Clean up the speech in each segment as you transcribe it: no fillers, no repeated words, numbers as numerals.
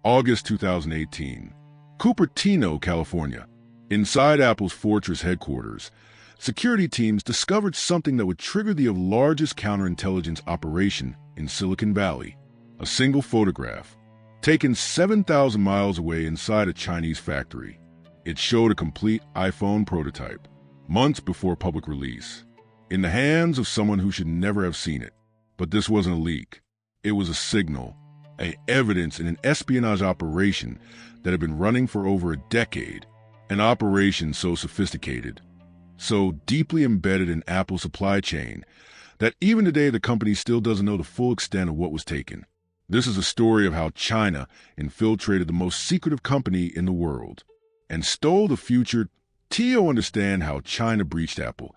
August 2018. Cupertino, California. Inside Apple's Fortress headquarters, security teams discovered something that would trigger the largest counterintelligence operation in Silicon Valley. A single photograph, taken 7,000 miles away inside a Chinese factory. It showed a complete iPhone prototype, months before public release, in the hands of someone who should never have seen it. But this wasn't a leak. It was a signal, evidence in an espionage operation that had been running for over a decade, an operation so sophisticated, so deeply embedded in Apple's supply chain, that even today the company still doesn't know the full extent of what was taken. This is a story of how China infiltrated the most secretive company in the world and stole the future. To understand how China breached Apple,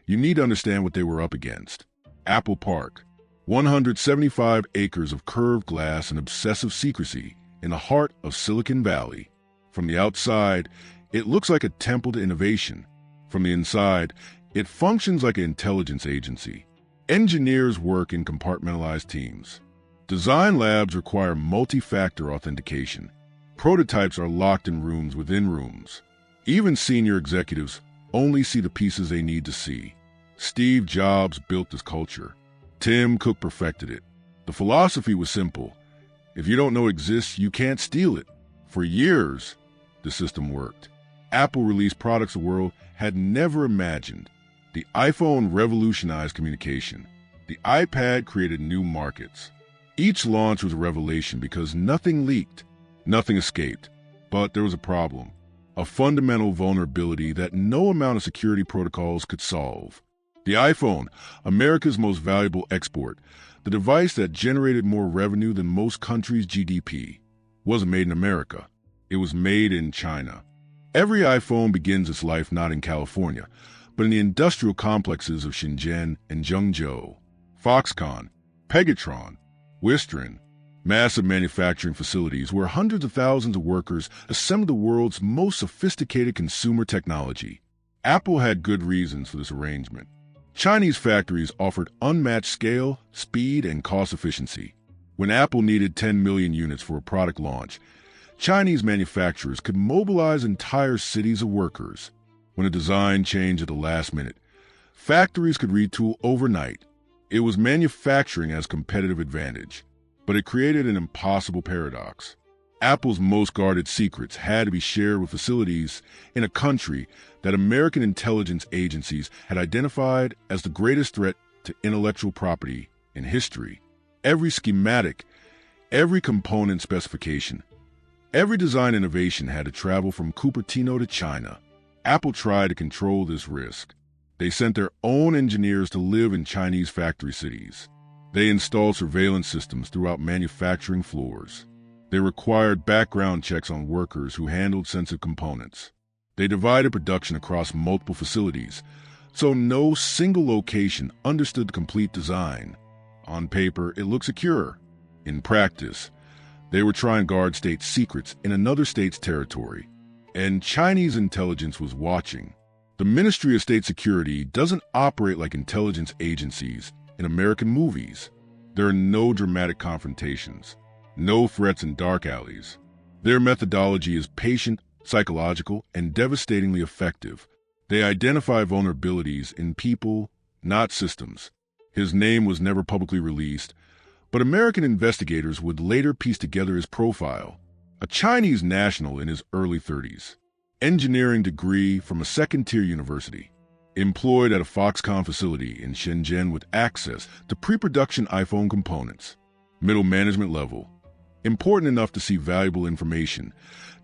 you need to understand what they were up against. Apple Park, 175 acres of curved glass and obsessive secrecy in the heart of Silicon Valley. From the outside, it looks like a temple to innovation. From the inside, it functions like an intelligence agency. Engineers work in compartmentalized teams. Design labs require multi-factor authentication. Prototypes are locked in rooms within rooms. Even senior executives only see the pieces they need to see. Steve Jobs built this culture. Tim Cook perfected it. The philosophy was simple. If you don't know it exists, you can't steal it. For years, the system worked. Apple released products the world had never imagined. The iPhone revolutionized communication. The iPad created new markets. Each launch was a revelation because nothing leaked, nothing escaped. But there was a problem, a fundamental vulnerability that no amount of security protocols could solve. The iPhone, America's most valuable export, the device that generated more revenue than most countries' GDP, wasn't made in America. It was made in China. Every iPhone begins its life not in California, but in the industrial complexes of Shenzhen and Zhengzhou. Foxconn, Pegatron, Wistron, massive manufacturing facilities where hundreds of thousands of workers assembled the world's most sophisticated consumer technology. Apple had good reasons for this arrangement. Chinese factories offered unmatched scale, speed, and cost efficiency. When Apple needed 10 million units for a product launch, Chinese manufacturers could mobilize entire cities of workers. When a design changed at the last minute, factories could retool overnight. It was manufacturing as competitive advantage, but it created an impossible paradox. Apple's most guarded secrets had to be shared with facilities in a country that American intelligence agencies had identified as the greatest threat to intellectual property in history. Every schematic, every component specification, every design innovation had to travel from Cupertino to China. Apple tried to control this risk. They sent their own engineers to live in Chinese factory cities. They installed surveillance systems throughout manufacturing floors. They required background checks on workers who handled sensitive components. They divided production across multiple facilities, so no single location understood the complete design. On paper, it looked secure. In practice, they were trying to guard state secrets in another state's territory, and Chinese intelligence was watching. The Ministry of State Security doesn't operate like intelligence agencies in American movies. There are no dramatic confrontations, no threats in dark alleys. Their methodology is patient, psychological, and devastatingly effective. They identify vulnerabilities in people, not systems. His name was never publicly released, but American investigators would later piece together his profile. A Chinese national in his early 30s, engineering degree from a second-tier university, employed at a Foxconn facility in Shenzhen with access to pre-production iPhone components, middle management level, important enough to see valuable information,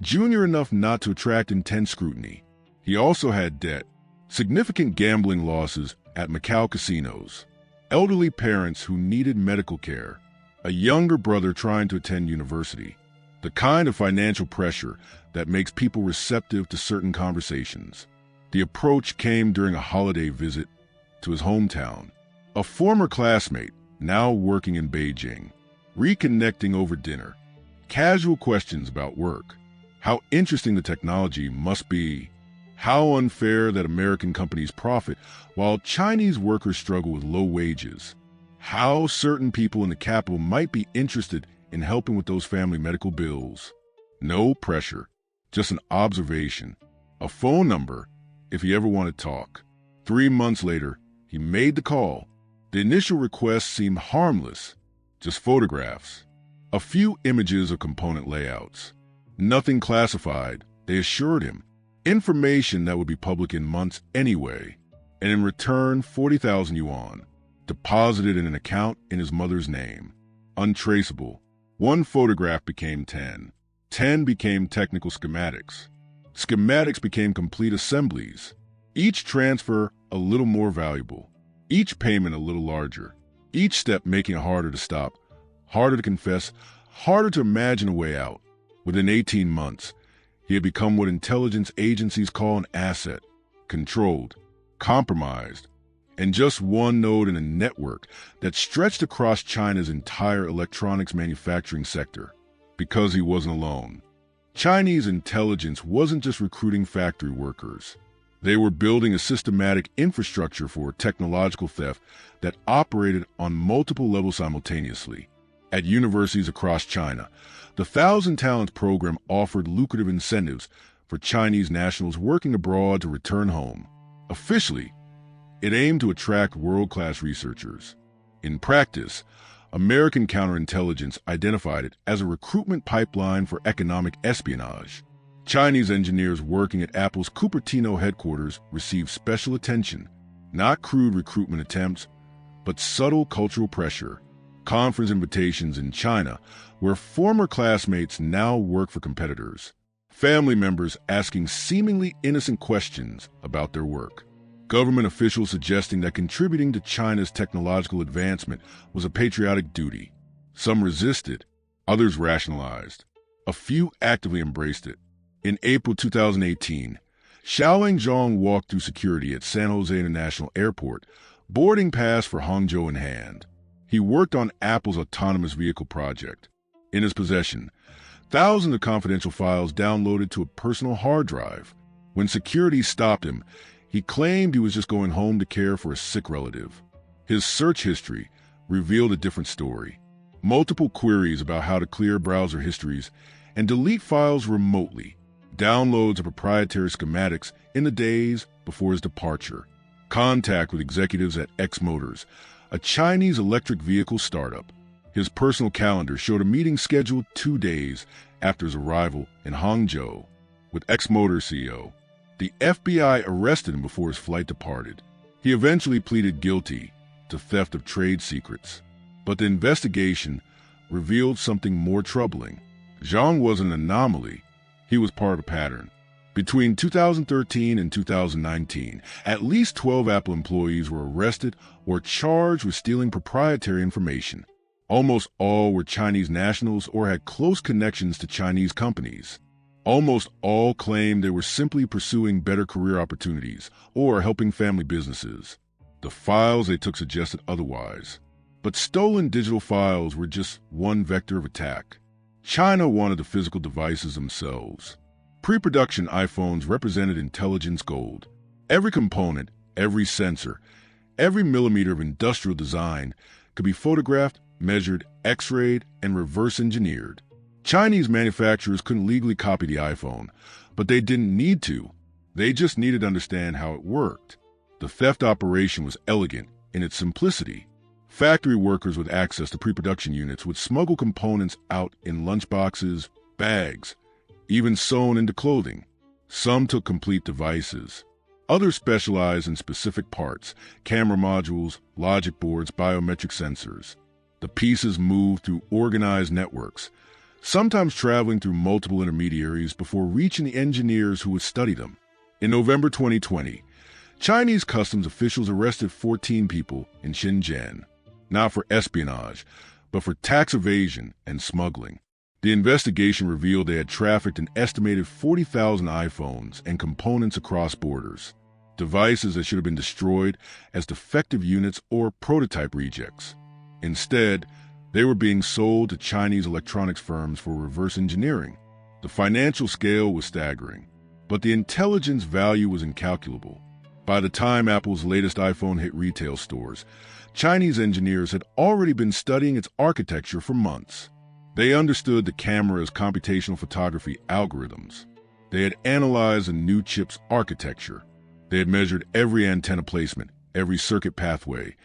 junior enough not to attract intense scrutiny. He also had debt, significant gambling losses at Macau casinos, elderly parents who needed medical care, a younger brother trying to attend university, the kind of financial pressure that makes people receptive to certain conversations. The approach came during a holiday visit to his hometown. A former classmate, now working in Beijing, reconnecting over dinner. Casual questions about work. How interesting the technology must be. How unfair that American companies profit while Chinese workers struggle with low wages. How certain people in the capital might be interested in helping with those family medical bills. No pressure, just an observation, a phone number if he ever wanted to talk. 3 months later, he made the call. The initial request seemed harmless, just photographs, a few images of component layouts. Nothing classified, they assured him. Information that would be public in months anyway. And in return, 40,000 yuan, deposited in an account in his mother's name. Untraceable. 1 photograph became 10. 10 became technical schematics. Schematics became complete assemblies. Each transfer a little more valuable. Each payment a little larger. Each step making it harder to stop, harder to confess, harder to imagine a way out. Within 18 months, he had become what intelligence agencies call an asset, controlled, compromised, and just one node in a network that stretched across China's entire electronics manufacturing sector. Because he wasn't alone. Chinese intelligence wasn't just recruiting factory workers. They were building a systematic infrastructure for technological theft that operated on multiple levels simultaneously. At universities across China, the Thousand Talents program offered lucrative incentives for Chinese nationals working abroad to return home. Officially, it aimed to attract world-class researchers. In practice, American counterintelligence identified it as a recruitment pipeline for economic espionage. Chinese engineers working at Apple's Cupertino headquarters received special attention, not crude recruitment attempts, but subtle cultural pressure. Conference invitations in China, where former classmates now work for competitors. Family members asking seemingly innocent questions about their work. Government officials suggesting that contributing to China's technological advancement was a patriotic duty. Some resisted, others rationalized. A few actively embraced it. In April 2018, Xiaoling Zhang walked through security at San Jose International Airport, boarding pass for Hangzhou in hand. He worked on Apple's autonomous vehicle project. In his possession, thousands of confidential files downloaded to a personal hard drive. When security stopped him, he claimed he was just going home to care for a sick relative. His search history revealed a different story. Multiple queries about how to clear browser histories and delete files remotely. Downloads of proprietary schematics in the days before his departure. Contact with executives at X Motors, a Chinese electric vehicle startup. His personal calendar showed a meeting scheduled 2 days after his arrival in Hangzhou with X Motors CEO. The FBI arrested him before his flight departed. He eventually pleaded guilty to theft of trade secrets. But the investigation revealed something more troubling. Zhang wasn't an anomaly. He was part of a pattern. Between 2013 and 2019, at least 12 Apple employees were arrested or charged with stealing proprietary information. Almost all were Chinese nationals or had close connections to Chinese companies. Almost all claimed they were simply pursuing better career opportunities or helping family businesses. The files they took suggested otherwise. But stolen digital files were just one vector of attack. China wanted the physical devices themselves. Pre-production iPhones represented intelligence gold. Every component, every sensor, every millimeter of industrial design could be photographed, measured, X-rayed, and reverse-engineered. Chinese manufacturers couldn't legally copy the iPhone, but they didn't need to. They just needed to understand how it worked. The theft operation was elegant in its simplicity. Factory workers with access to pre-production units would smuggle components out in lunchboxes, bags, even sewn into clothing. Some took complete devices. Others specialized in specific parts, camera modules, logic boards, biometric sensors. The pieces moved through organized networks, sometimes traveling through multiple intermediaries before reaching the engineers who would study them. In November 2020, Chinese customs officials arrested 14 people in Shenzhen, not for espionage, but for tax evasion and smuggling. The investigation revealed they had trafficked an estimated 40,000 iPhones and components across borders, devices that should have been destroyed as defective units or prototype rejects. Instead, they were being sold to Chinese electronics firms for reverse engineering. The financial scale was staggering, but the intelligence value was incalculable. By the time Apple's latest iPhone hit retail stores, Chinese engineers had already been studying its architecture for months. They understood the camera's computational photography algorithms. They had analyzed a new chip's architecture. They had measured every antenna placement, every circuit pathway,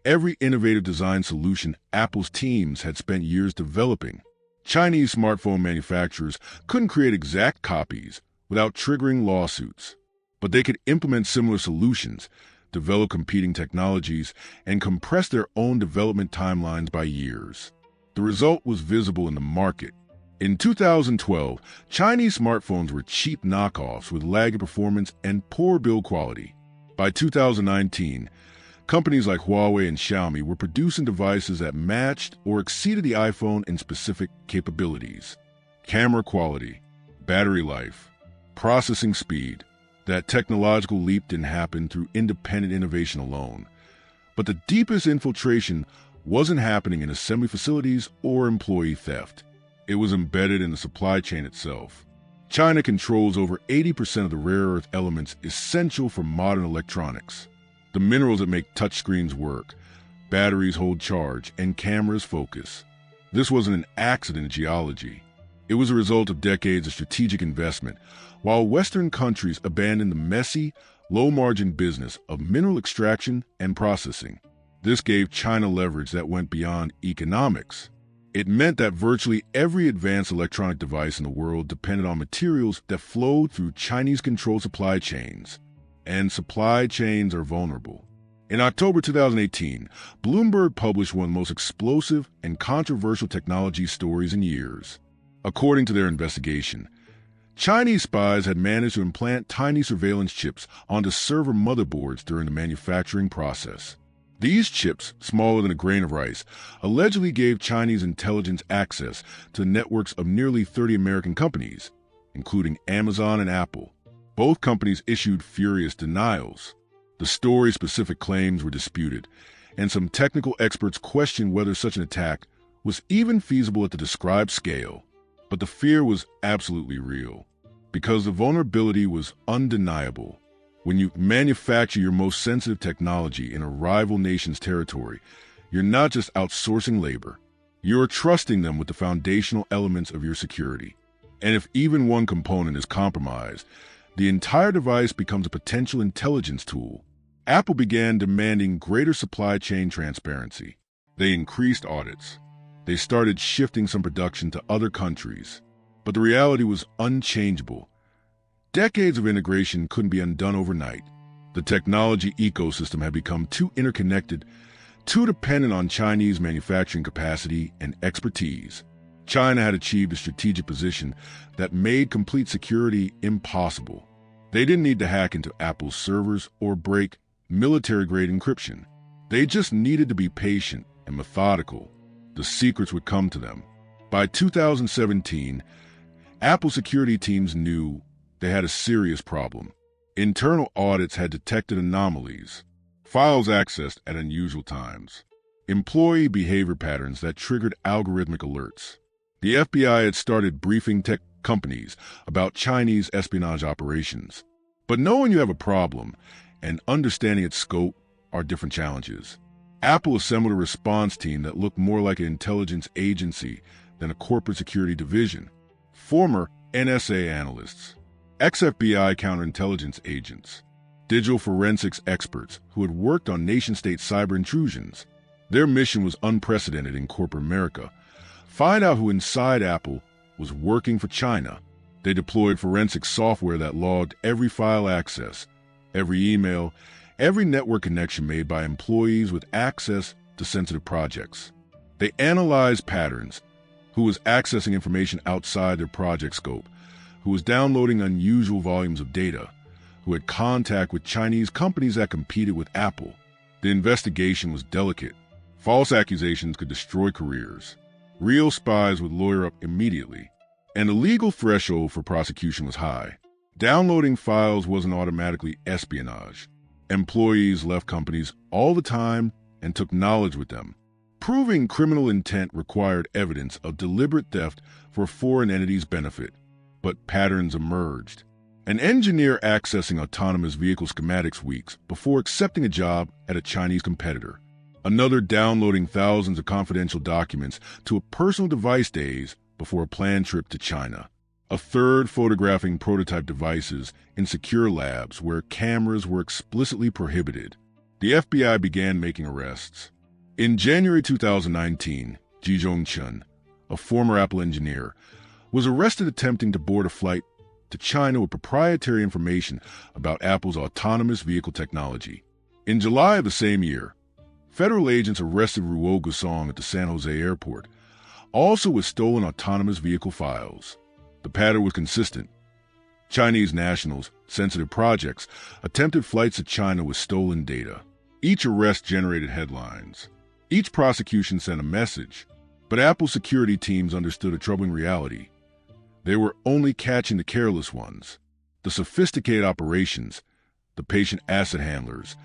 every innovative design solution Apple's teams had spent years developing. Chinese smartphone manufacturers couldn't create exact copies without triggering lawsuits, but they could implement similar solutions, develop competing technologies, and compress their own development timelines by years. The result was visible in the market. In 2012, Chinese smartphones were cheap knockoffs with lagging performance and poor build quality. By 2019, companies like Huawei and Xiaomi were producing devices that matched or exceeded the iPhone in specific capabilities. Camera quality, battery life, processing speed. That technological leap didn't happen through independent innovation alone. But the deepest infiltration wasn't happening in assembly facilities or employee theft. It was embedded in the supply chain itself. China controls over 80% of the rare earth elements essential for modern electronics. The minerals that make touchscreens work, batteries hold charge, and cameras focus. This wasn't an accident in geology. It was a result of decades of strategic investment, while Western countries abandoned the messy, low-margin business of mineral extraction and processing. This gave China leverage that went beyond economics. It meant that virtually every advanced electronic device in the world depended on materials that flowed through Chinese-controlled supply chains. And supply chains are vulnerable. In October 2018, Bloomberg published one of the most explosive and controversial technology stories in years. According to their investigation, Chinese spies had managed to implant tiny surveillance chips onto server motherboards during the manufacturing process. These chips, smaller than a grain of rice, allegedly gave Chinese intelligence access to networks of nearly 30 American companies, including Amazon and Apple. Both companies issued furious denials. The story's specific claims were disputed, and some technical experts questioned whether such an attack was even feasible at the described scale. But the fear was absolutely real, because the vulnerability was undeniable. When you manufacture your most sensitive technology in a rival nation's territory, you're not just outsourcing labor. You're trusting them with the foundational elements of your security. And if even one component is compromised, the entire device becomes a potential intelligence tool. Apple began demanding greater supply chain transparency. They increased audits. They started shifting some production to other countries. But the reality was unchangeable. Decades of integration couldn't be undone overnight. The technology ecosystem had become too interconnected, too dependent on Chinese manufacturing capacity and expertise. China had achieved a strategic position that made complete security impossible. They didn't need to hack into Apple's servers or break military-grade encryption. They just needed to be patient and methodical. The secrets would come to them. By 2017, Apple security teams knew they had a serious problem. Internal audits had detected anomalies, files accessed at unusual times, employee behavior patterns that triggered algorithmic alerts. The FBI had started briefing tech companies about Chinese espionage operations. But knowing you have a problem and understanding its scope are different challenges. Apple assembled a response team that looked more like an intelligence agency than a corporate security division. Former NSA analysts, ex-FBI counterintelligence agents, digital forensics experts who had worked on nation-state cyber intrusions. Their mission was unprecedented in corporate America. Find out who inside Apple was working for China. They deployed forensic software that logged every file access, every email, every network connection made by employees with access to sensitive projects. They analyzed patterns, who was accessing information outside their project scope, who was downloading unusual volumes of data, who had contact with Chinese companies that competed with Apple. The investigation was delicate. False accusations could destroy careers. Real spies would lawyer up immediately. And the legal threshold for prosecution was high. Downloading files wasn't automatically espionage. Employees left companies all the time and took knowledge with them. Proving criminal intent required evidence of deliberate theft for a foreign entity's benefit. But patterns emerged. An engineer accessing autonomous vehicle schematics weeks before accepting a job at a Chinese competitor. Another downloading thousands of confidential documents to a personal device days before a planned trip to China. A third photographing prototype devices in secure labs where cameras were explicitly prohibited. The FBI began making arrests. In January 2019, Ji Zhongchun, a former Apple engineer, was arrested attempting to board a flight to China with proprietary information about Apple's autonomous vehicle technology. In July of the same year, federal agents arrested Ruo Gusong at the San Jose airport, also with stolen autonomous vehicle files. The pattern was consistent. Chinese nationals, sensitive projects, attempted flights to China with stolen data. Each arrest generated headlines. Each prosecution sent a message. But Apple security teams understood a troubling reality. They were only catching the careless ones, the sophisticated operations, the patient asset handlers,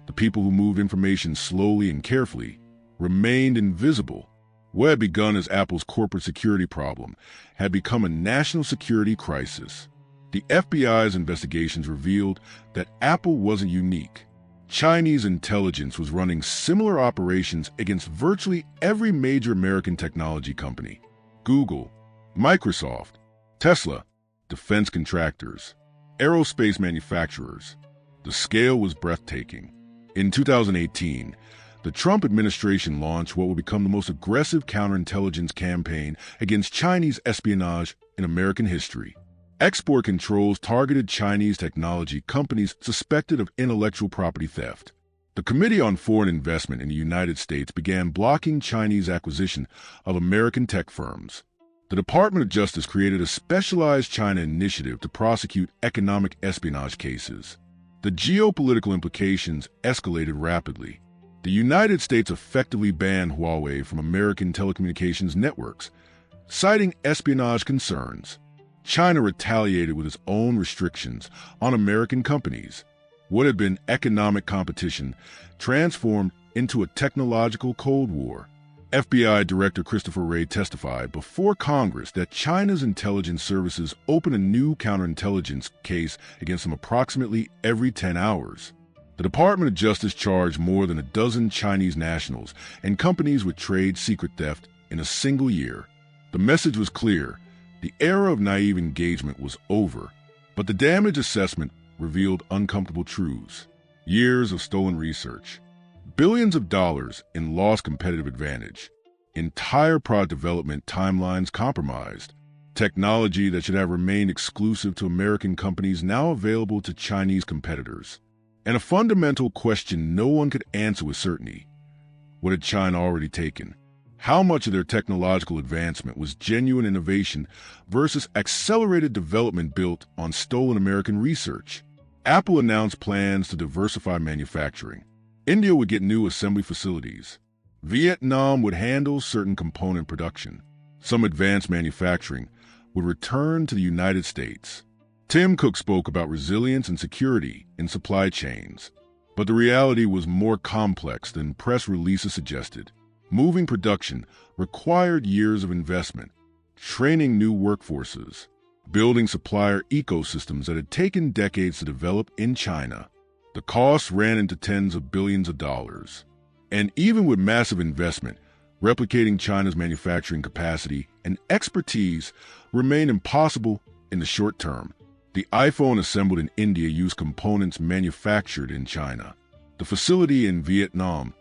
the people who moved information slowly and carefully, remained invisible. What had begun as Apple's corporate security problem had become a national security crisis. The FBI's investigations revealed that Apple wasn't unique. Chinese intelligence was running similar operations against virtually every major American technology company: Google, Microsoft, Tesla, defense contractors, aerospace manufacturers. The scale was breathtaking. In 2018, the Trump administration launched what would become the most aggressive counterintelligence campaign against Chinese espionage in American history. Export controls targeted Chinese technology companies suspected of intellectual property theft. The Committee on Foreign Investment in the United States began blocking Chinese acquisition of American tech firms. The Department of Justice created a specialized China initiative to prosecute economic espionage cases. The geopolitical implications escalated rapidly. The United States effectively banned Huawei from American telecommunications networks, citing espionage concerns. China retaliated with its own restrictions on American companies. What had been economic competition transformed into a technological Cold War. FBI Director Christopher Wray testified before Congress that China's intelligence services open a new counterintelligence case against them approximately every 10 hours. The Department of Justice charged more than a dozen Chinese nationals and companies with trade secret theft in a single year. The message was clear. The era of naive engagement was over, but the damage assessment revealed uncomfortable truths. Years of stolen research, billions of dollars in lost competitive advantage, entire product development timelines compromised, technology that should have remained exclusive to American companies now available to Chinese competitors. And a fundamental question no one could answer with certainty: what had China already taken? How much of their technological advancement was genuine innovation versus accelerated development built on stolen American research? Apple announced plans to diversify manufacturing. India would get new assembly facilities. Vietnam would handle certain component production. Some advanced manufacturing would return to the United States. Tim Cook spoke about resilience and security in supply chains. But the reality was more complex than press releases suggested. Moving production required years of investment, training new workforces, building supplier ecosystems that had taken decades to develop in China. The costs ran into tens of billions of dollars. And even with massive investment, replicating China's manufacturing capacity and expertise remained impossible in the short term. The iPhone assembled in India used components manufactured in China. The facility in Vietnam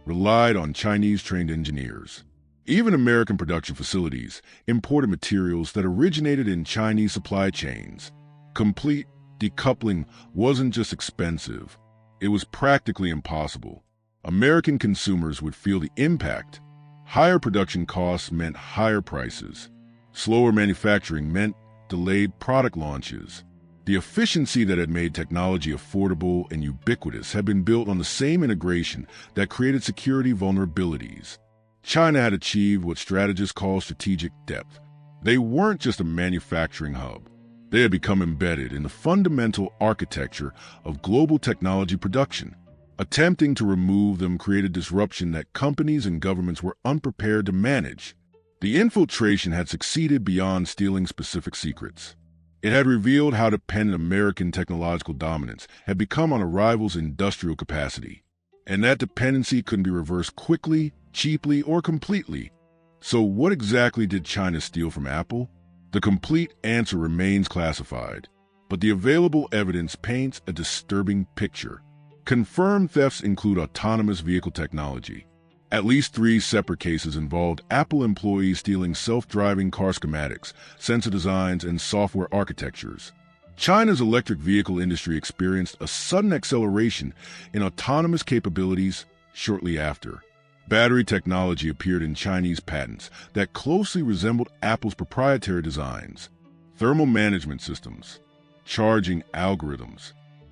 relied on Chinese-trained engineers. Even American production facilities imported materials that originated in Chinese supply chains. Complete decoupling wasn't just expensive, it was practically impossible. American consumers would feel the impact. Higher production costs meant higher prices. Slower manufacturing meant delayed product launches. The efficiency that had made technology affordable and ubiquitous had been built on the same integration that created security vulnerabilities. China had achieved what strategists call strategic depth. They weren't just a manufacturing hub. They had become embedded in the fundamental architecture of global technology production. Attempting to remove them created disruption that companies and governments were unprepared to manage. The infiltration had succeeded beyond stealing specific secrets. It had revealed how dependent American technological dominance had become on a rival's industrial capacity. And that dependency couldn't be reversed quickly, cheaply, or completely. So what exactly did China steal from Apple? The complete answer remains classified, but the available evidence paints a disturbing picture. Confirmed thefts include autonomous vehicle technology. At least 3 separate cases involved Apple employees stealing self-driving car schematics, sensor designs, and software architectures. China's electric vehicle industry experienced a sudden acceleration in autonomous capabilities shortly after. Battery technology appeared in Chinese patents that closely resembled Apple's proprietary designs. Thermal management systems, charging algorithms,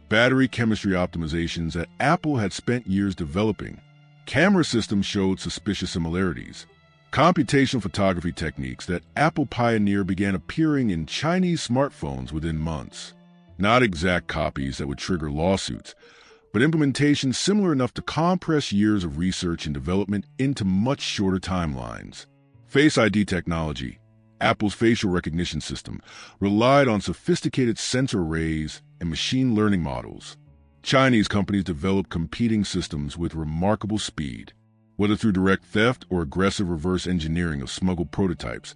battery chemistry optimizations that Apple had spent years developing. Camera systems showed suspicious similarities. Computational photography techniques that Apple pioneered began appearing in Chinese smartphones within months. Not exact copies that would trigger lawsuits, but implementations similar enough to compress years of research and development into much shorter timelines. Face ID technology, Apple's facial recognition system, relied on sophisticated sensor arrays and machine learning models. Chinese companies developed competing systems with remarkable speed. Whether through direct theft or aggressive reverse engineering of smuggled prototypes,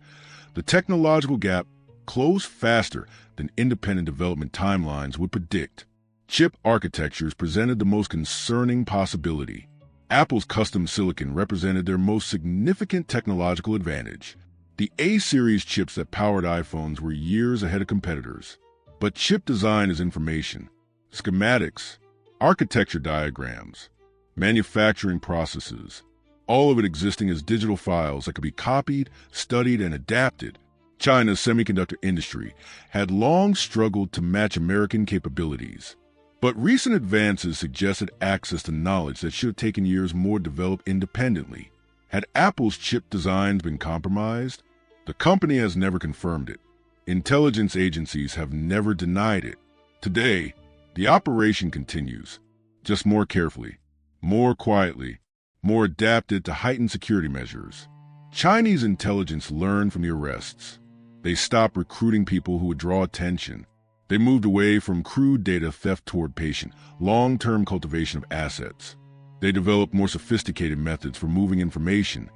the technological gap closed faster than independent development timelines would predict. Chip architectures presented the most concerning possibility. Apple's custom silicon represented their most significant technological advantage. The A-series chips that powered iPhones were years ahead of competitors. But chip design is information. Schematics, architecture diagrams, manufacturing processes, all of it existing as digital files that could be copied, studied, and adapted. China's semiconductor industry had long struggled to match American capabilities. But recent advances suggested access to knowledge that should have taken years more to develop independently. Had Apple's chip designs been compromised? The company has never confirmed it. Intelligence agencies have never denied it. Today, the operation continues, just more carefully, more quietly, more adapted to heightened security measures. Chinese intelligence learned from the arrests. They stopped recruiting people who would draw attention. They moved away from crude data theft toward patient, long-term cultivation of assets. They developed more sophisticated methods for moving information,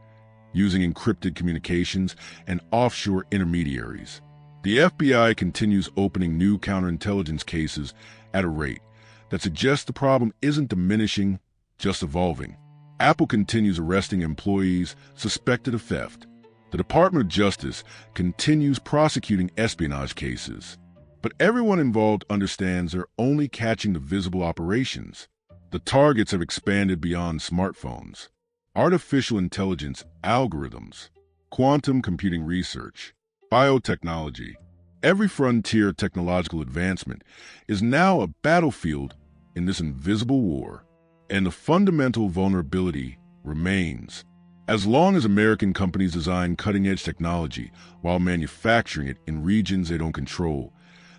using encrypted communications and offshore intermediaries. The FBI continues opening new counterintelligence cases at a rate that suggests the problem isn't diminishing, just evolving. Apple continues arresting employees suspected of theft. The Department of Justice continues prosecuting espionage cases. But everyone involved understands they're only catching the visible operations. The targets have expanded beyond smartphones. Artificial intelligence algorithms, quantum computing research, biotechnology. Every frontier of technological advancement is now a battlefield in this invisible war. And the fundamental vulnerability remains. As long as American companies design cutting-edge technology while manufacturing it in regions they don't control,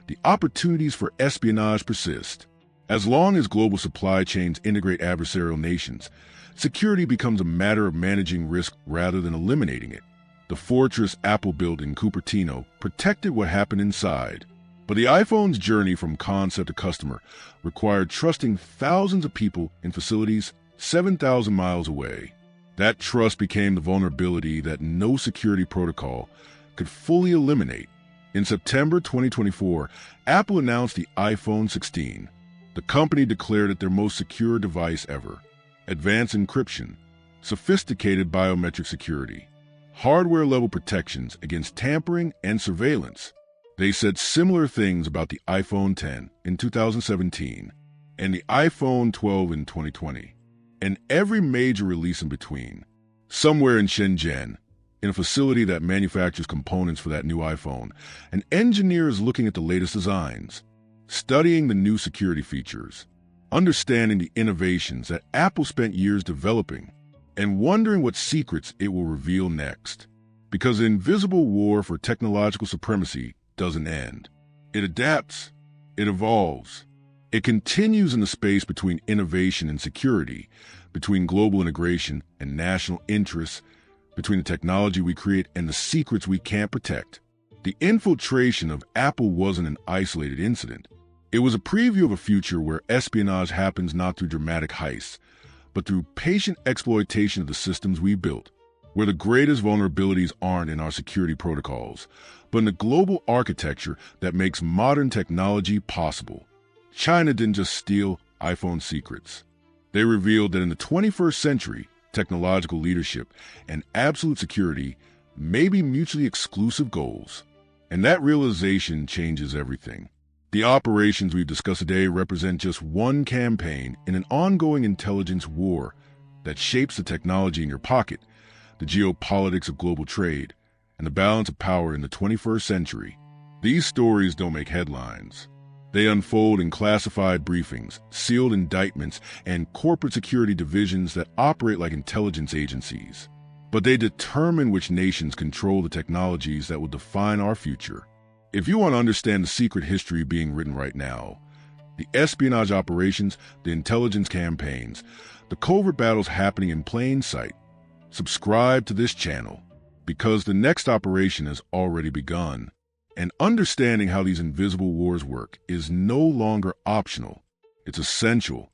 the opportunities for espionage persist. As long as global supply chains integrate adversarial nations, security becomes a matter of managing risk rather than eliminating it. The fortress Apple built in Cupertino protected what happened inside. But the iPhone's journey from concept to customer required trusting thousands of people in facilities 7,000 miles away. That trust became the vulnerability that no security protocol could fully eliminate. In September 2024, Apple announced the iPhone 16. The company declared it their most secure device ever. Advanced encryption, sophisticated biometric security, hardware-level protections against tampering and surveillance. They said similar things about the iPhone 10 in 2017 and the iPhone 12 in 2020, and every major release in between. Somewhere in Shenzhen, in a facility that manufactures components for that new iPhone, an engineer is looking at the latest designs, studying the new security features, understanding the innovations that Apple spent years developing, and wondering what secrets it will reveal next. Because the invisible war for technological supremacy doesn't end. It adapts, it evolves. It continues in the space between innovation and security, between global integration and national interests, between the technology we create and the secrets we can't protect. The infiltration of Apple wasn't an isolated incident. It was a preview of a future where espionage happens not through dramatic heists, but through patient exploitation of the systems we built, where the greatest vulnerabilities aren't in our security protocols, but in the global architecture that makes modern technology possible. China didn't just steal iPhone secrets. They revealed that in the 21st century, technological leadership and absolute security may be mutually exclusive goals. And that realization changes everything. The operations we've discussed today represent just one campaign in an ongoing intelligence war that shapes the technology in your pocket, the geopolitics of global trade, and the balance of power in the 21st century. These stories don't make headlines. They unfold in classified briefings, sealed indictments, and corporate security divisions that operate like intelligence agencies. But they determine which nations control the technologies that will define our future. If you want to understand the secret history being written right now, the espionage operations, the intelligence campaigns, the covert battles happening in plain sight, subscribe to this channel, because the next operation has already begun. And understanding how these invisible wars work is no longer optional. It's essential.